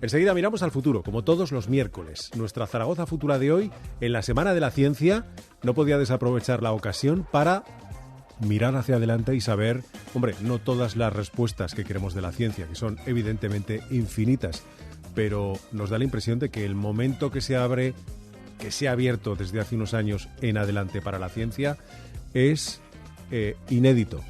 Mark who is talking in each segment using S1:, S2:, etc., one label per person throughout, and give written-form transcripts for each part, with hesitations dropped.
S1: Enseguida miramos al futuro, como todos los miércoles. Nuestra Zaragoza Futura de hoy, en la Semana de la Ciencia, no podía desaprovechar la ocasión para mirar hacia adelante y saber, no todas las respuestas que queremos de la ciencia, que son evidentemente infinitas, pero nos da la impresión de que el momento que se abre, que se ha abierto desde hace unos años en adelante para la ciencia, es inédito.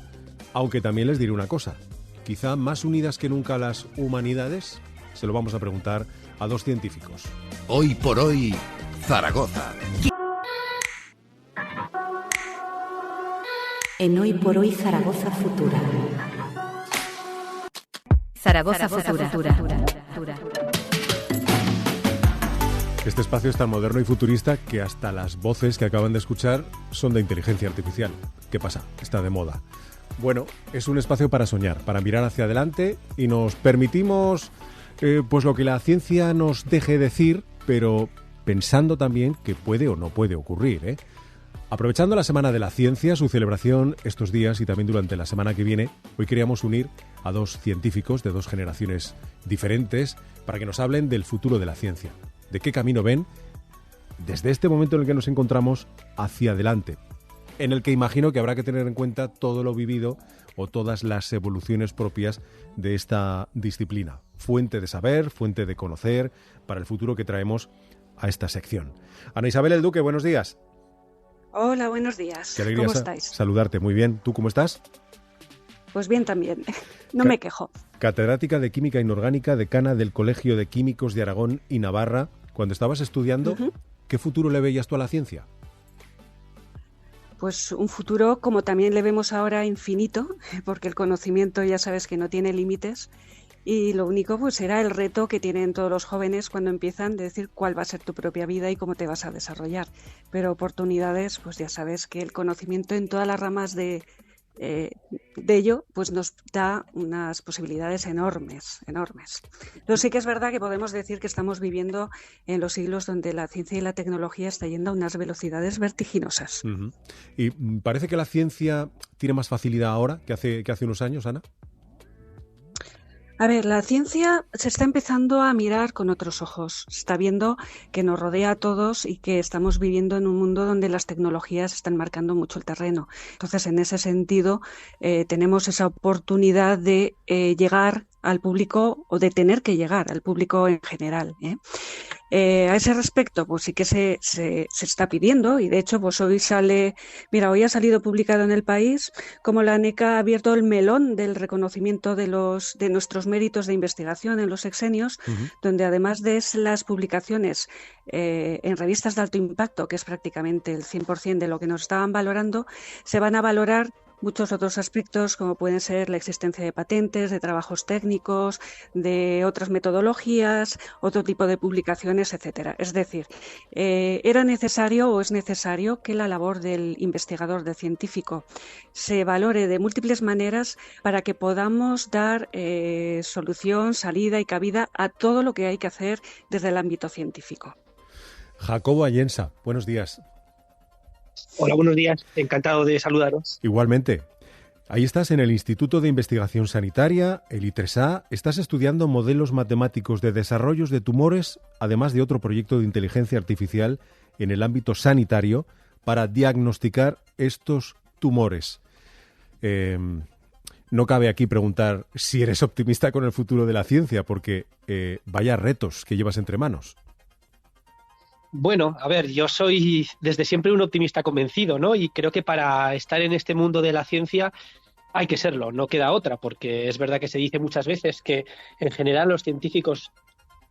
S1: Aunque también les diré una cosa, quizá más unidas que nunca las humanidades. Se lo vamos a preguntar a dos científicos.
S2: Hoy por hoy, Zaragoza.
S3: En Hoy por Hoy, Zaragoza Futura. Zaragoza Futura.
S1: Este espacio es tan moderno y futurista que hasta las voces que acaban de escuchar son de inteligencia artificial. ¿Qué pasa? Está de moda. Bueno, es un espacio para soñar, para mirar hacia adelante y nos permitimos pues lo que la ciencia nos deje decir, pero pensando también que puede o no puede ocurrir, Aprovechando la Semana de la Ciencia, su celebración estos días y también durante la semana que viene, hoy queríamos unir a dos científicos de dos generaciones diferentes para que nos hablen del futuro de la ciencia, de qué camino ven desde este momento en el que nos encontramos hacia adelante, en el que imagino que habrá que tener en cuenta todo lo vivido o todas las evoluciones propias de esta disciplina. Fuente de saber, fuente de conocer para el futuro que traemos a esta sección. Ana Isabel El Duque, buenos días.
S4: Hola, buenos días.
S1: Qué alegría
S4: ¿Cómo estáis?
S1: Saludarte, muy bien. ¿Tú cómo estás?
S4: Pues bien también, no me quejo.
S1: Catedrática de Química Inorgánica, decana del Colegio de Químicos de Aragón y Navarra. Cuando estabas estudiando, ¿qué futuro le veías tú a la ciencia?
S4: Pues un futuro, como también le vemos ahora, infinito, porque el conocimiento ya sabes que no tiene límites. Y lo único pues será el reto que tienen todos los jóvenes cuando empiezan de decir cuál va a ser tu propia vida y cómo te vas a desarrollar. Pero oportunidades, pues ya sabes que el conocimiento en todas las ramas de ello pues nos da unas posibilidades enormes. Pero sí que es verdad que podemos decir que estamos viviendo en los siglos donde la ciencia y la tecnología está yendo a unas velocidades vertiginosas.
S1: Uh-huh. ¿Y parece que la ciencia tiene más facilidad ahora que hace unos años, Ana?
S4: A ver, la ciencia se está empezando a mirar con otros ojos. Se está viendo que nos rodea a todos y que estamos viviendo en un mundo donde las tecnologías están marcando mucho el terreno. Entonces, en ese sentido, tenemos esa oportunidad de llegar al público o de tener que llegar al público en general. A ese respecto, pues sí que se está pidiendo y de hecho pues hoy ha salido publicado en El País como la ANECA ha abierto el melón del reconocimiento de nuestros méritos de investigación en los sexenios, donde además de las publicaciones en revistas de alto impacto, que es prácticamente el 100% de lo que nos estaban valorando, se van a valorar muchos otros aspectos como pueden ser la existencia de patentes, de trabajos técnicos, de otras metodologías, otro tipo de publicaciones, etcétera. Es decir, era necesario o es necesario que la labor del investigador, del científico, se valore de múltiples maneras para que podamos dar solución, salida y cabida a todo lo que hay que hacer desde el ámbito científico.
S1: Jacobo Allensa, buenos días.
S5: Hola, buenos días. Encantado de saludaros.
S1: Igualmente. Ahí estás en el Instituto de Investigación Sanitaria, el I3A. Estás estudiando modelos matemáticos de desarrollos de tumores, además de otro proyecto de inteligencia artificial en el ámbito sanitario para diagnosticar estos tumores. No cabe aquí preguntar si eres optimista con el futuro de la ciencia, porque vaya retos que llevas entre manos.
S5: Bueno, a ver, yo soy desde siempre un optimista convencido, ¿no? Y creo que para estar en este mundo de la ciencia hay que serlo, no queda otra, porque es verdad que se dice muchas veces que en general los científicos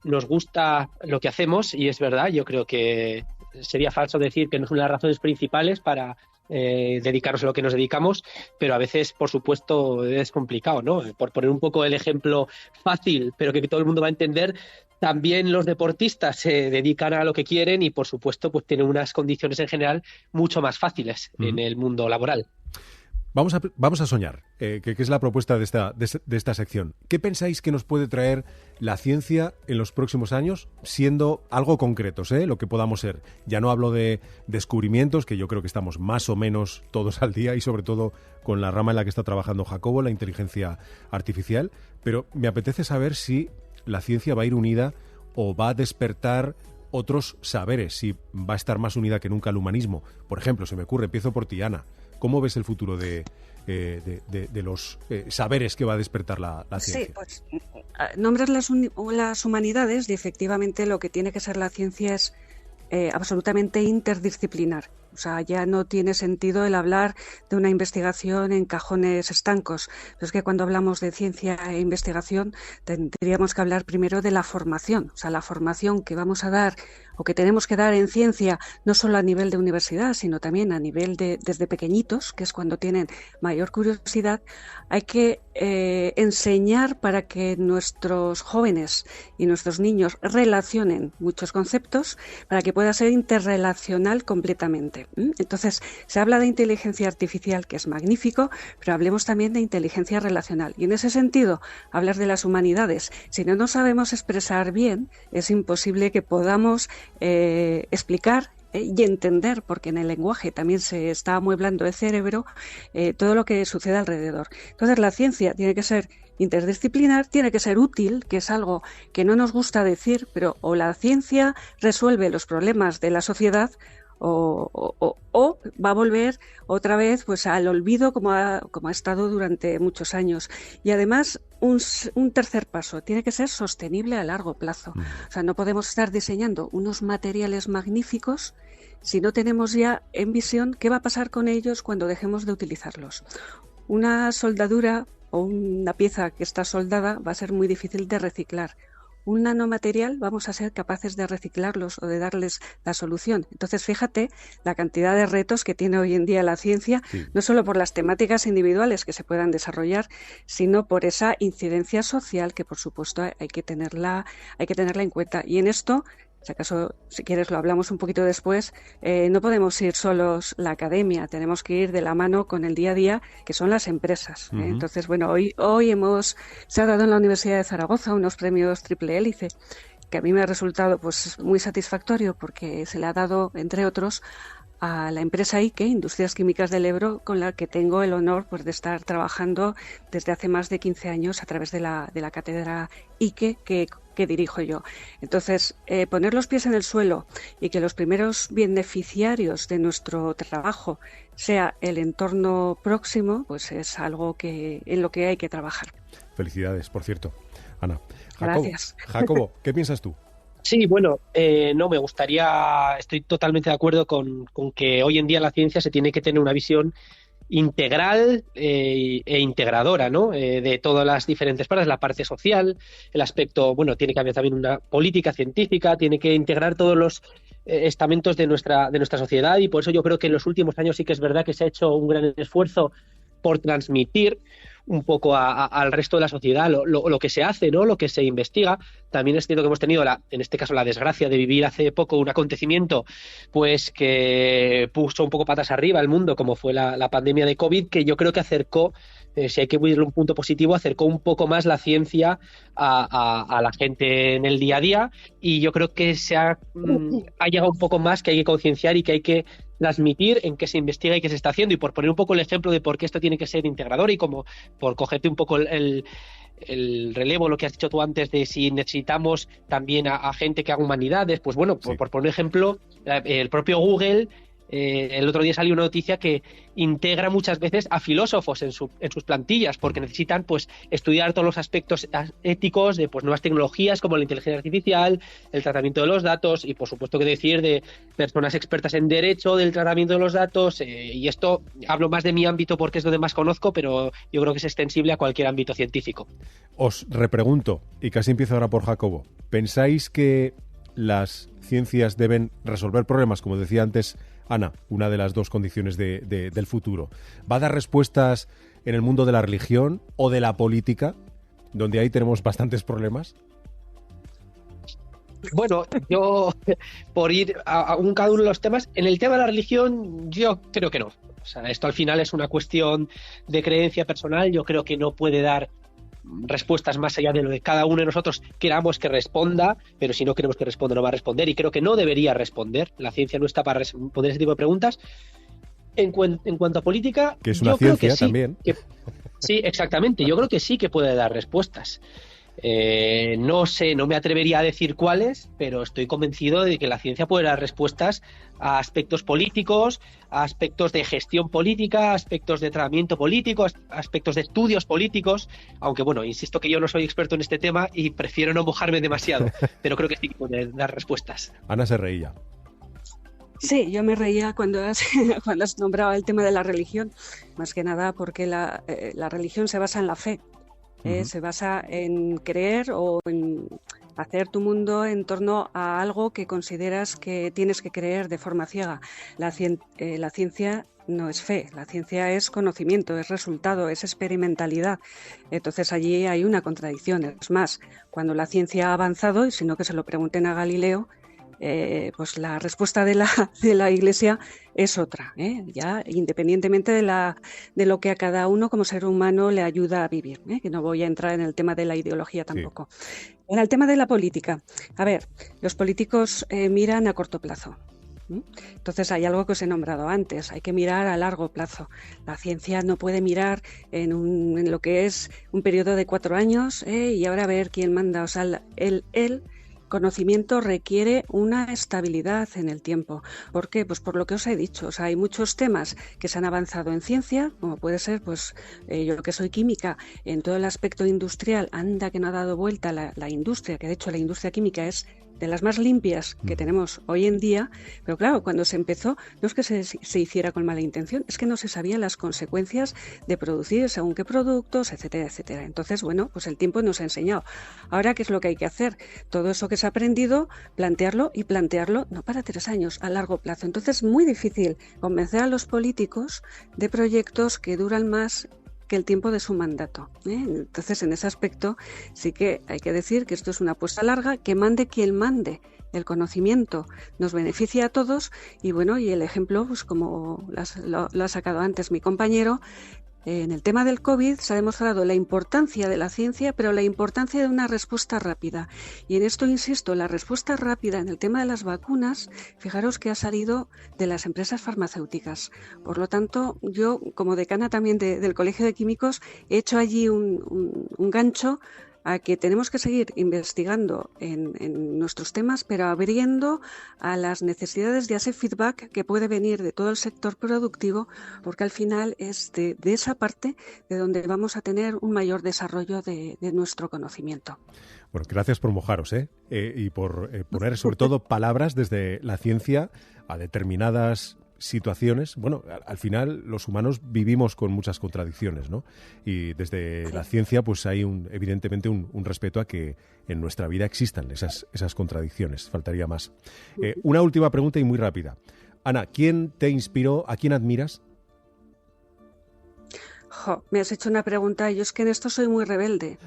S5: nos gusta lo que hacemos y es verdad, yo creo que sería falso decir que no son las razones principales para dedicarnos a lo que nos dedicamos, pero a veces, por supuesto, es complicado, ¿no? Por poner un poco el ejemplo fácil, pero que todo el mundo va a entender, también los deportistas se dedican a lo que quieren y, por supuesto, pues tienen unas condiciones en general mucho más fáciles en el mundo laboral.
S1: Vamos a soñar, que es la propuesta de esta sección. ¿Qué pensáis que nos puede traer la ciencia en los próximos años, siendo algo concretos, lo que podamos ser? Ya no hablo de descubrimientos, que yo creo que estamos más o menos todos al día, y sobre todo con la rama en la que está trabajando Jacobo, la inteligencia artificial, pero me apetece saber si la ciencia va a ir unida o va a despertar otros saberes, si va a estar más unida que nunca al humanismo. Por ejemplo, se me ocurre, empiezo por ti, Ana. ¿Cómo ves el futuro de los saberes que va a despertar la ciencia?
S4: Sí, pues nombras las humanidades y efectivamente lo que tiene que ser la ciencia es absolutamente interdisciplinar. O sea, ya no tiene sentido el hablar de una investigación en cajones estancos. Es que cuando hablamos de ciencia e investigación tendríamos que hablar primero de la formación. O sea, la formación que vamos a dar o que tenemos que dar en ciencia, no solo a nivel de universidad, sino también a nivel de desde pequeñitos, que es cuando tienen mayor curiosidad. Hay que enseñar para que nuestros jóvenes y nuestros niños relacionen muchos conceptos, para que pueda ser interrelacional completamente. Entonces, se habla de inteligencia artificial, que es magnífico, pero hablemos también de inteligencia relacional. Y en ese sentido, hablar de las humanidades, si no nos sabemos expresar bien, es imposible que podamos explicar y entender, porque en el lenguaje también se está amueblando el cerebro, todo lo que sucede alrededor. Entonces, la ciencia tiene que ser interdisciplinar, tiene que ser útil, que es algo que no nos gusta decir, pero o la ciencia resuelve los problemas de la sociedad o va a volver otra vez pues al olvido como ha estado durante muchos años. Y además un tercer paso, tiene que ser sostenible a largo plazo. O sea, no podemos estar diseñando unos materiales magníficos si no tenemos ya en visión qué va a pasar con ellos cuando dejemos de utilizarlos. Una soldadura o una pieza que está soldada va a ser muy difícil de reciclar. Un nanomaterial vamos a ser capaces de reciclarlos o de darles la solución. Entonces, fíjate la cantidad de retos que tiene hoy en día la ciencia, no solo por las temáticas individuales que se puedan desarrollar, sino por esa incidencia social que, por supuesto, hay que tenerla en cuenta. Y en esto, si acaso, si quieres, lo hablamos un poquito después, no podemos ir solos la academia, tenemos que ir de la mano con el día a día, que son las empresas. Entonces, bueno, hoy se ha dado en la Universidad de Zaragoza unos premios Triple Hélice, que a mí me ha resultado pues muy satisfactorio, porque se le ha dado, entre otros, a la empresa IKE, Industrias Químicas del Ebro, con la que tengo el honor pues de estar trabajando desde hace más de 15 años a través de la cátedra IKE que dirijo yo. Entonces, poner los pies en el suelo y que los primeros beneficiarios de nuestro trabajo sea el entorno próximo, pues es algo en lo que hay que trabajar.
S1: Felicidades, por cierto, Ana.
S4: Gracias.
S1: Jacobo, ¿qué piensas tú?
S5: Sí, bueno, no, me gustaría, estoy totalmente de acuerdo con que hoy en día la ciencia se tiene que tener una visión integral e integradora, ¿no? De todas las diferentes partes, la parte social, el aspecto, bueno, tiene que haber también una política científica, tiene que integrar todos los estamentos de nuestra sociedad, y por eso yo creo que en los últimos años sí que es verdad que se ha hecho un gran esfuerzo por transmitir un poco al resto de la sociedad lo que se hace, ¿no? Lo que se investiga. También es cierto que hemos tenido, en este caso, la desgracia de vivir hace poco un acontecimiento pues que puso un poco patas arriba al mundo, como fue la pandemia de COVID, que yo creo que acercó, si hay que verlo un punto positivo, acercó un poco más la ciencia a la gente en el día a día, y yo creo que ha llegado un poco más, que hay que concienciar y que hay que transmitir en qué se investiga y qué se está haciendo. Y por poner un poco el ejemplo de por qué esto tiene que ser integrador, y como por cogerte un poco el relevo, lo que has dicho tú antes, de si necesitamos también a gente que haga humanidades, pues bueno, por poner ejemplo, el propio Google, el otro día salió una noticia que integra muchas veces a filósofos en sus plantillas, porque necesitan pues estudiar todos los aspectos éticos de pues nuevas tecnologías como la inteligencia artificial, el tratamiento de los datos, y por supuesto que decir de personas expertas en derecho del tratamiento de los datos, y esto hablo más de mi ámbito porque es donde más conozco, pero yo creo que es extensible a cualquier ámbito científico.
S1: Os repregunto, y casi empiezo ahora por Jacobo, ¿pensáis que las ciencias deben resolver problemas, como decía antes Ana, una de las dos condiciones del futuro? ¿Va a dar respuestas en el mundo de la religión o de la política, donde ahí tenemos bastantes problemas?
S5: Bueno, yo, por ir a cada uno de los temas, en el tema de la religión, yo creo que no. O sea, esto al final es una cuestión de creencia personal. Yo creo que no puede dar respuestas más allá de lo que cada uno de nosotros queramos que responda, pero si no queremos que responda, no va a responder, y creo que no debería responder. La ciencia no está para responder ese tipo de preguntas. En cuanto a política,
S1: que es una ciencia también.
S5: Sí, exactamente. Yo creo que sí que puede dar respuestas. No sé, no me atrevería a decir cuáles, pero estoy convencido de que la ciencia puede dar respuestas a aspectos políticos, a aspectos de gestión política, a aspectos de tratamiento político, a aspectos de estudios políticos, aunque bueno, insisto que yo no soy experto en este tema y prefiero no mojarme demasiado, pero creo que sí que puede dar respuestas.
S1: Ana se reía.
S4: Sí, yo me reía cuando has nombrado el tema de la religión, más que nada porque la religión se basa en la fe. Se basa en creer o en hacer tu mundo en torno a algo que consideras que tienes que creer de forma ciega. La ciencia no es fe, la ciencia es conocimiento, es resultado, es experimentalidad. Entonces allí hay una contradicción. Es más, cuando la ciencia ha avanzado, y si no que se lo pregunten a Galileo, pues la respuesta de la Iglesia es otra, ya independientemente de lo que a cada uno como ser humano le ayuda a vivir, que no voy a entrar en el tema de la ideología tampoco. Sí. En el tema de la política, a ver, los políticos miran a corto plazo. Entonces hay algo que os he nombrado antes, hay que mirar a largo plazo. La ciencia no puede mirar en lo que es un periodo de 4 años y ahora ver quién manda. O sea, el conocimiento requiere una estabilidad en el tiempo. ¿Por qué? Pues por lo que os he dicho. O sea, hay muchos temas que se han avanzado en ciencia, como puede ser, pues yo que soy química, en todo el aspecto industrial, anda que no ha dado vuelta la industria, que de hecho la industria química es de las más limpias que tenemos hoy en día, pero claro, cuando se empezó, no es que se hiciera con mala intención, es que no se sabían las consecuencias de producir según qué productos, etcétera, etcétera. Entonces, bueno, pues el tiempo nos ha enseñado. Ahora, ¿qué es lo que hay que hacer? Todo eso que se ha aprendido, plantearlo no para 3 años, a largo plazo. Entonces, es muy difícil convencer a los políticos de proyectos que duran más que el tiempo de su mandato. Entonces, en ese aspecto sí que hay que decir que esto es una apuesta larga, que mande quien mande. El conocimiento nos beneficia a todos y bueno, y el ejemplo, pues como lo ha sacado antes mi compañero, en el tema del COVID se ha demostrado la importancia de la ciencia, pero la importancia de una respuesta rápida. Y en esto insisto, la respuesta rápida en el tema de las vacunas, fijaros que ha salido de las empresas farmacéuticas. Por lo tanto, yo como decana también del Colegio de Químicos he hecho allí un gancho a que tenemos que seguir investigando en nuestros temas, pero abriendo a las necesidades de ese feedback que puede venir de todo el sector productivo, porque al final es de esa parte de donde vamos a tener un mayor desarrollo de nuestro conocimiento.
S1: Bueno, gracias por mojaros, y por poner sobre todo palabras desde la ciencia a determinadas situaciones. Bueno, al final los humanos vivimos con muchas contradicciones, ¿no? Y desde la ciencia pues hay evidentemente un respeto a que en nuestra vida existan esas contradicciones. Faltaría más. Una última pregunta y muy rápida. Ana, ¿quién te inspiró? ¿A quién admiras?
S4: Me has hecho una pregunta. Yo es que en esto soy muy rebelde.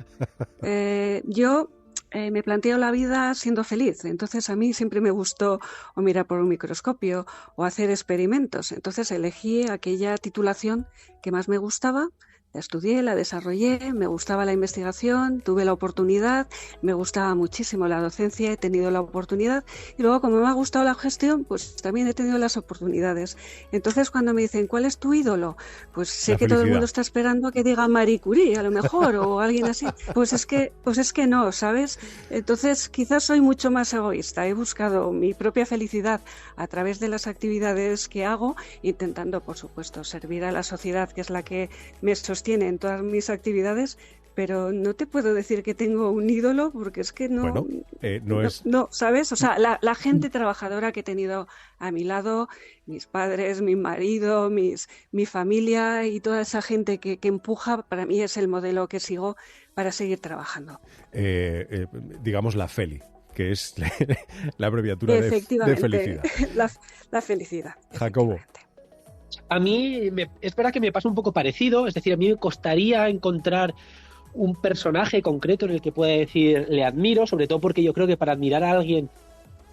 S4: Me planteo la vida siendo feliz, entonces a mí siempre me gustó o mirar por un microscopio o hacer experimentos, entonces elegí aquella titulación que más me gustaba, la estudié, la desarrollé, me gustaba la investigación, tuve la oportunidad, me gustaba muchísimo la docencia, he tenido la oportunidad y luego como me ha gustado la gestión, pues también he tenido las oportunidades. Entonces cuando me dicen, ¿cuál es tu ídolo? Pues sé que todo el mundo está esperando a que diga Marie Curie, a lo mejor, o alguien así. Pues es que no, ¿sabes? Entonces quizás soy mucho más egoísta. He buscado mi propia felicidad a través de las actividades que hago, intentando, por supuesto, servir a la sociedad, que es la que me sostiene en todas mis actividades, pero no te puedo decir que tengo un ídolo porque es que no,
S1: bueno,
S4: no, ¿sabes? O sea, la gente trabajadora que he tenido a mi lado, mis padres, mi marido, mi familia y toda esa gente que empuja, para mí es el modelo que sigo para seguir trabajando.
S1: Digamos la FELI, que es la abreviatura de felicidad.
S4: La felicidad.
S1: Jacobo.
S5: A mí es verdad que me pasa un poco parecido, es decir, a mí me costaría encontrar un personaje concreto en el que pueda decir le admiro, sobre todo porque yo creo que para admirar a alguien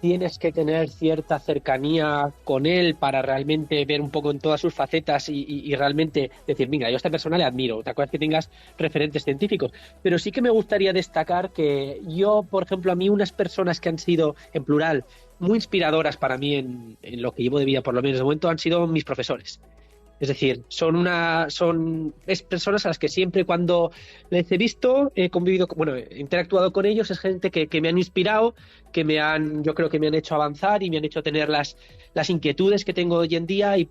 S5: tienes que tener cierta cercanía con él para realmente ver un poco en todas sus facetas y realmente decir, mira, yo a esta persona le admiro. Otra cosa es que tengas referentes científicos. Pero sí que me gustaría destacar que yo, por ejemplo, a mí unas personas que han sido, en plural, muy inspiradoras para mí en lo que llevo de vida, por lo menos de momento, han sido mis profesores. Es decir, son personas a las que siempre cuando les he visto, he convivido, he interactuado con ellos, es gente que me han inspirado, yo creo que me han hecho avanzar y me han hecho tener las inquietudes que tengo hoy en día, y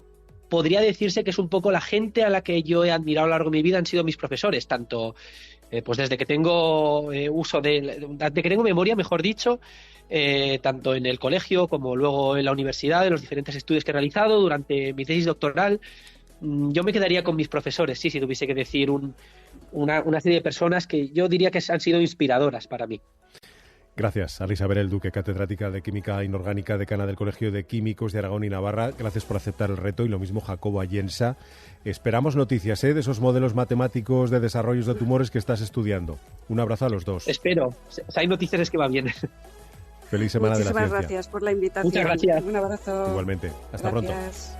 S5: podría decirse que es un poco la gente a la que yo he admirado a lo largo de mi vida, han sido mis profesores, tanto pues desde que tengo desde que tengo memoria, mejor dicho, tanto en el colegio como luego en la universidad, en los diferentes estudios que he realizado durante mi tesis doctoral. Yo me quedaría con mis profesores, si tuviese que decir una serie de personas que yo diría que han sido inspiradoras para mí.
S1: Gracias, Alisa Berel Duque, catedrática de Química Inorgánica, decana del Colegio de Químicos de Aragón y Navarra. Gracias por aceptar el reto, y lo mismo Jacobo Ayensa. Esperamos noticias de esos modelos matemáticos de desarrollos de tumores que estás estudiando. Un abrazo a los dos.
S5: Espero. Si hay noticias es que va bien.
S1: Feliz Semana de la Ciencia.
S4: Muchísimas gracias por la invitación.
S5: Muchas gracias.
S4: Un abrazo.
S1: Igualmente. Hasta pronto.
S4: Gracias.